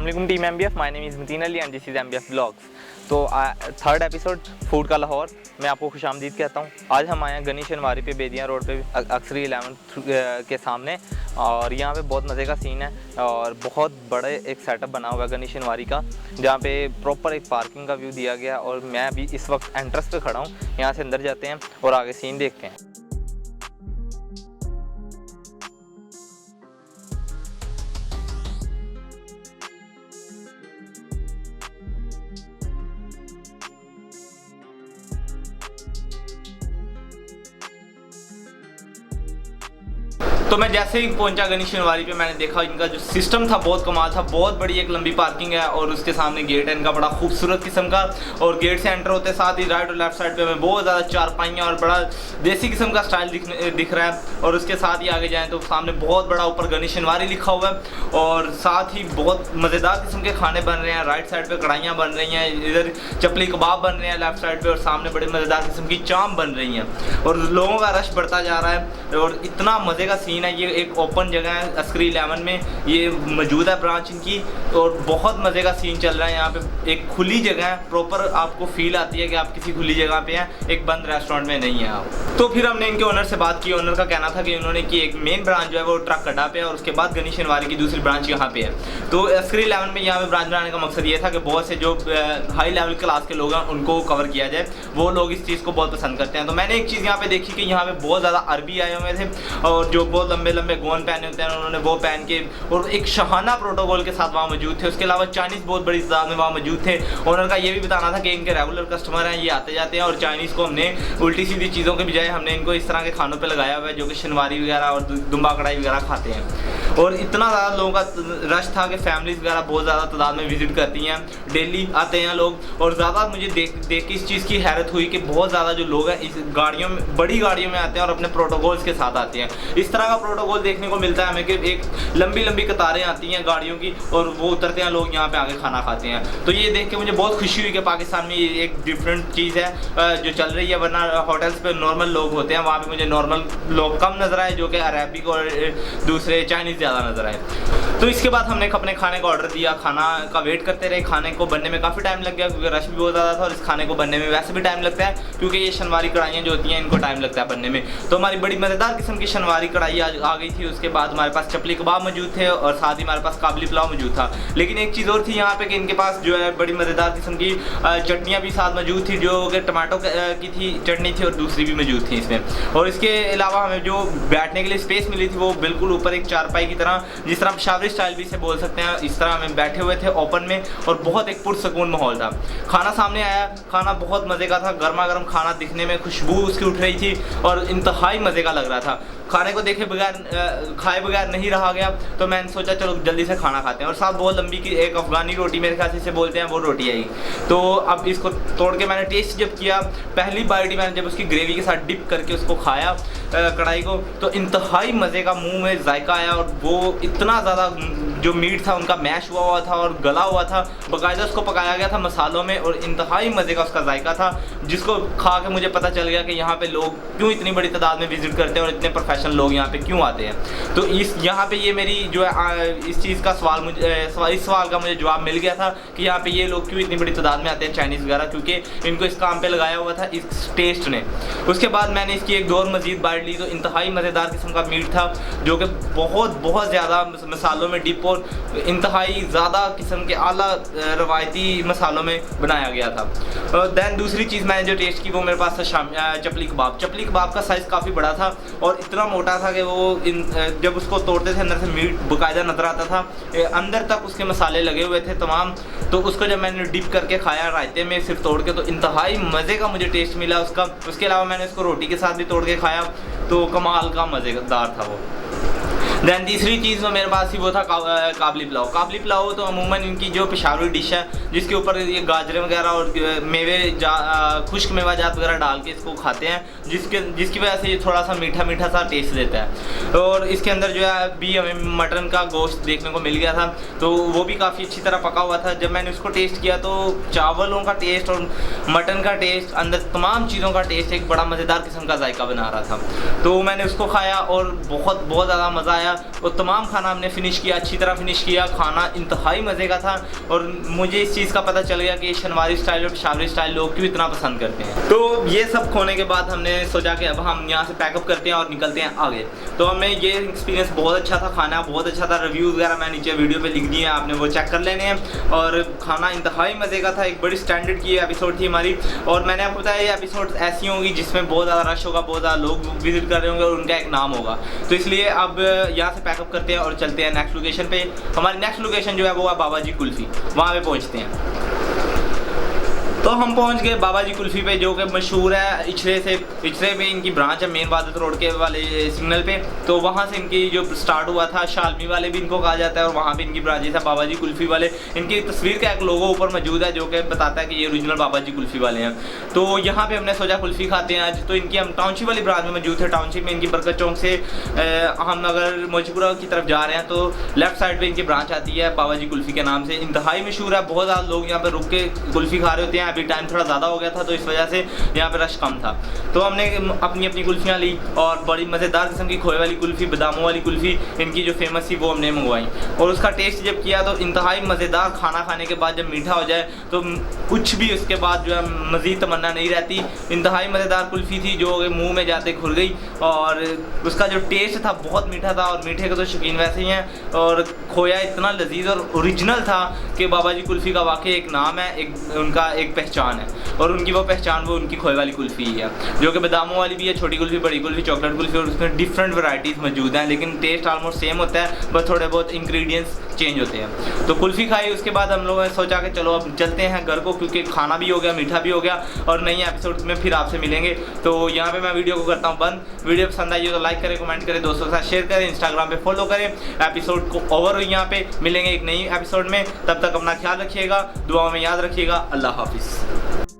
अस्सलाम team MBF, my name is Matin Ali and this is MBF blogs. तो third episode food का लाहौर मैं आपको खुशामदीद कहता हूँ। आज हम आए हैं गनीश अनवारी पे, बेदियाँ रोड पे, अक्सरी 11 के सामने। और यहाँ पे बहुत मज़े का सीन है और बहुत बड़े एक सेटअप बना हुआ है गनीश अनवारी का, जहाँ पे प्रॉपर एक पार्किंग का व्यू दिया गया। और मैं अभी इस वक्त एंट्रेंस पे खड़ा हूँ। यहाँ से अंदर जाते हैं और आगे सीन देखते हैं। तो मैं जैसे ही पहुंचा गनीश अनवारी पे, मैंने देखा इनका जो सिस्टम था बहुत कमाल था। बहुत बड़ी एक लंबी पार्किंग है और उसके सामने गेट है इनका बड़ा खूबसूरत किस्म का। और गेट से एंटर होते साथ ही राइट और लेफ्ट साइड पे हमें बहुत ज़्यादा चारपाइयाँ और बड़ा देसी किस्म का स्टाइल दिख रहा है। और उसके साथ ही आगे जाएँ तो सामने बहुत बड़ा ऊपर गनीश अनवारी लिखा हुआ है। और साथ ही बहुत मज़ेदार किस्म के खाने बन रहे हैं। राइट साइड पर कढ़ाइयाँ बन रही हैं, इधर चपली कबाब बन रहे हैं लेफ्ट साइड पर, और सामने बड़े मज़ेदार किस्म की चाम बन रही हैं। और लोगों का रश बढ़ता जा रहा है और इतना मज़े का सीन है। ये एक ओपन जगह है, अक्सरी 11 में ये मौजूद है ब्रांच इनकी। और बहुत मज़े का सीन चल रहा है। यहाँ पे एक खुली जगह है, प्रॉपर आपको फील आती है कि आप किसी खुली जगह पे हैं, एक बंद रेस्टोरेंट में नहीं है आप। तो फिर हमने इनके ओनर से बात की। ओनर का कहना था कि उन्होंने की एक मेन ब्रांच जो है वो ट्रक कटा पे है और उसके बाद गनीश अनवारी की दूसरी ब्रांच यहाँ पे है। तो अक्सरी 11 में यहाँ पे ब्रांच बनाने का मकसद ये था कि बहुत से जो हाई लेवल क्लास के लोग हैं उनको कवर किया जाए। वो लोग इस चीज़ को बहुत पसंद करते हैं। तो मैंने एक चीज़ यहाँ पे देखी कि यहाँ पे बहुत ज़्यादा अरबी आए हुए थे और जो बहुत लंबे लंबे गोन पहने होते हैं उन्होंने वो पहन के, और एक शहाना प्रोटोकॉल के साथ वहाँ मौजूद थे। उसके अलावा चाइनीज़ बहुत बड़ी तादाद में वहाँ मौजूद थे। ओनर का ये भी बताना था कि इनके रेगुलर कस्टमर हैं, ये आते जाते हैं। और चाइनीज़ को हमने उल्टी सीधी चीज़ों के बजाय हमने इनको इस तरह के खानों पे लगाया हुआ है जो कि शनवारी वगैरह और दुम्बा कढ़ाई वगैरह खाते हैं। और इतना ज़्यादा लोगों का रश था कि फैमिलीज़ वगैरह बहुत ज़्यादा तादाद में विजिट करती हैं, डेली आते हैं लोग। और ज़्यादा मुझे देख के इस चीज़ की हैरत हुई कि बहुत ज़्यादा जो लोग हैं इस गाड़ियों में, बड़ी गाड़ियों में आते हैं और अपने प्रोटोकॉल्स के साथ आते हैं। इस तरह का प्रोटोकॉल देखने को मिलता है हमें कि एक लंबी लंबी कतारें आती हैं गाड़ियों की और वो उतरते हैं, लोग यहाँ पे आके खाना खाते हैं। तो ये देख के मुझे बहुत खुशी हुई कि पाकिस्तान में ये एक डिफरेंट चीज़ है जो चल रही है। वरना होटल्स पे नॉर्मल लोग होते हैं, वहाँ पे मुझे नॉर्मल लोग कम नज़र आए, जो कि अरेबिक और दूसरे चाइनीज़ ज़्यादा नज़र आए। तो इसके बाद हमने अपने खाने का ऑर्डर दिया। खाना का वेट करते रहे। खाने को बनने में काफ़ी टाइम लग गया क्योंकि रश भी बहुत ज़्यादा था और इस खाने को बनने में वैसे भी टाइम लगता है क्योंकि ये शनवारी कढ़ाइयाँ जो होती हैं इनको टाइम लगता है बनने में। तो हमारी बड़ी मज़ेदार किस्म की शनवारी कढ़ाई आ गई थी। उसके बाद हमारे पास चपली कबाब मौजूद थे और साथ ही हमारे पास काबली पुलाव मौजूद था। लेकिन एक चीज़ और थी यहाँ पे कि इनके पास जो है बड़ी मज़ेदार किस्म की चटनियाँ भी साथ मौजूद थी, जो कि टमाटो की थी चटनी थी और दूसरी भी मौजूद थी इसमें। और इसके अलावा हमें जो बैठने के लिए स्पेस मिली थी वो बिल्कुल ऊपर एक चारपाई की तरह, जिस तरह शावरी स्टाइल भी इसे बोल सकते हैं, इस तरह हमें बैठे हुए थे ओपन में और बहुत एक पुरसकून माहौल था। खाना सामने आया, खाना बहुत मज़े का था। गर्मा गर्म खाना, दिखने में खुशबू उसकी उठ रही थी और इंतहाई मज़े का लग रहा था। खाने को देखे बगैर, खाए बगैर नहीं रहा गया। तो मैंने सोचा चलो जल्दी से खाना खाते हैं। और साथ बहुत लंबी की एक अफ़गानी रोटी मेरे ख्याल से बोलते हैं वो रोटी आई। तो अब इसको तोड़ के मैंने टेस्ट जब किया, पहली बाइट मैंने जब उसकी ग्रेवी के साथ डिप करके उसको खाया कढ़ाई को, तो इंतहाई मज़े का मुंह में जायका आया। और वो इतना ज़्यादा जो मीट था उनका मैश हुआ था और गला हुआ था, बाकायदा उसको पकाया गया था मसालों में और इंतहाई मज़े का उसका जायका था, जिसको खा के मुझे पता चल गया कि यहाँ पे लोग क्यों इतनी बड़ी तादाद में विजिट करते हैं और इतने प्रोफेशनल लोग यहाँ पे क्यों आते हैं। तो यहाँ पे ये मेरी जो है इस चीज़ का इस सवाल का मुझे जवाब मिल गया था कि यहाँ पे ये लोग क्यों इतनी बड़ी तादाद में आते हैं चाइनीज़ वगैरह, क्योंकि इनको इस काम पे लगाया हुआ था इस टेस्ट ने। उसके बाद मैंने इसकी एक और मज़ीद बाइट ली तो इंतहाई मज़ेदार किस्म का मीट था जो कि बहुत ज़्यादा मसालों में डिप और इंतहाई ज़्यादा किस्म के आला रवायती मसालों में बनाया गया था। दैन दूसरी चीज़ मैंने जो टेस्ट की वो मेरे पास था चपली कबाब। चपली कबाब का साइज़ काफ़ी बड़ा था और इतना मोटा था कि वो जब उसको तोड़ते थे अंदर से मीट बाकायदा नजर आता था, अंदर तक उसके मसाले लगे हुए थे तमाम। तो उसको जब मैंने डिप करके खाया रायते में सिर्फ तोड़ के, तो इंतहाई मज़े का मुझे टेस्ट मिला उसका। उसके अलावा मैंने उसको रोटी के साथ भी तोड़ के खाया तो कमाल का मज़ेदार था वो। दैन तीसरी चीज़ जो मेरे पास थी वो था काबली पुलाव। काबली पुलाव तो अमूमन इनकी जो पेशावरी डिश है जिसके ऊपर ये गाजरें वगैरह और मेवे खुश्क मेवाजात वगैरह डाल के इसको खाते हैं, जिसकी वजह से ये थोड़ा सा मीठा मीठा सा टेस्ट देता है। और इसके अंदर जो है भी हमें मटन का गोश्त देखने को मिल गया था, तो वो भी काफ़ी अच्छी तरह पका हुआ था। जब मैंने उसको टेस्ट किया तो चावलों का टेस्ट और मटन का टेस्ट, अंदर तमाम चीज़ों का टेस्ट एक बड़ा मज़ेदार किस्म का जायका बना रहा था। तो मैंने उसको खाया और बहुत ज़्यादा मज़ा आया। और तमाम खाना हमने फिनिश किया, अच्छी तरह फिनिश किया। खाना इंतहाई मज़े का था और मुझे इस चीज़ का पता चल गया कि शनवारी स्टाइल और पेशावरी स्टाइल लोग क्यों इतना पसंद करते हैं। तो ये सब खोने के बाद हमने सोचा कि अब हम यहाँ से पैकअप करते हैं और निकलते हैं आगे। तो हमें ये एक्सपीरियंस बहुत अच्छा था, खाना बहुत अच्छा था। रिव्यूज़ वगैरह मैं नीचे वीडियो पे लिख दिए हैं, आपने वो चेक कर लेने हैं। और खाना इंतहाई मज़े का था, एक बड़ी स्टैंडर्ड की एपिसोड थी हमारी। और मैंने आपको बताया ये एपिसोड ऐसी होंगी जिसमें बहुत ज़्यादा रश होगा, बहुत ज़्यादा लोग विजिट कर रहे होंगे और उनका एक नाम होगा। तो इसलिए अब यहाँ से पैकअप करते हैं और चलते हैं नेक्स्ट लोकेशन पे। हमारी नेक्स्ट लोकेशन जो है वो है बाबा जी कुल्फ़ी, वहाँ पे पहुँचते हैं। तो हम पहुंच गए बाबा जी कुल्फ़ी पे, जो कि मशहूर है इचरे पे इनकी ब्रांच है, मेन बादत रोड के वाले सिग्नल पे। तो वहाँ से इनकी जो स्टार्ट हुआ था, शालमी वाले भी इनको कहा जाता है और वहाँ पे इनकी ब्रांचेस है बाबा जी कुल्फ़ी वाले। इनकी तस्वीर का एक लोगो ऊपर मौजूद है जो कि बताता है कि ये ओरिजिनल बाबा जी कुल्फ़ी वाले हैं। तो यहाँ पे हमने सोचा कुल्फ़ी खाते हैं आज। तो इनकी हम टाउनशिप वाली ब्रांच में मौजूद थे। टाउनशिप में इनकी बरकत चौक से हम अगर मोचीपुरा की तरफ जा रहे हैं तो लेफ्ट साइड पर इनकी ब्रांच आती है बाबा जी कुल्फ़ी के नाम से। इंतहाई मशहूर है, बहुत ज़्यादा लोग यहाँ पर रुक के कुल्फ़ी खा रहे होते हैं। अभी टाइम थोड़ा ज़्यादा हो गया था तो इस वजह से यहाँ पे रश कम था। तो हमने अपनी कुल्फ़ियाँ ली और बड़ी मज़ेदार किस्म की खोए वाली कुल्फ़ी, बादामों वाली कुल्फ़ी इनकी जो फेमस थी वो हमने मंगवाई। और उसका टेस्ट जब किया तो इंतहाई मज़ेदार। खाना खाने के बाद जब मीठा हो जाए तो कुछ भी उसके बाद जो है मज़ीद तमन्ना नहीं रहती। इंतहाई मज़ेदार कुल्फ़ी थी जो मुँह में जाते खुल गई। और उसका जो टेस्ट था बहुत मीठा था और मीठे के तो शौकीन वैसे ही हैं। और खोया इतना लजीज और ओरिजिनल था कि बाबा जी कुल्फ़ी का वाकई एक नाम है, एक उनका एक पहचान है। और उनकी वो पहचान वो उनकी खोए वाली कुल्फ़ी ही है, जो कि बादामों वाली भी है, छोटी कुल्फ़ी, बड़ी कुल्फ़ी, चॉकलेट कुल्फ़ी। और उसमें डिफरेंट वैराइटीज़ मौजूद हैं, लेकिन टेस्ट ऑलमोस्ट सेम होता है, बस थोड़े बहुत इंग्रेडिएंट्स चेंज होते हैं। तो कुल्फ़ी खाई, उसके बाद हम लोगों ने सोचा कि चलो अब चलते हैं घर को, क्योंकि खाना भी हो गया, मीठा भी हो गया और नई एपिसोड में फिर आपसे मिलेंगे। तो यहाँ पे मैं वीडियो को करता हूँ बंद। वीडियो पसंद आई हो तो लाइक करें, कमेंट करें, दोस्तों के साथ शेयर करें, इंस्टाग्राम पे फॉलो करें। एपिसोड को ओवर हुई, यहाँ पे मिलेंगे एक नई एपिसोड में। तब तक अपना ख्याल रखिएगा, दुआओं में याद रखिएगा। अल्लाह हाफिज़।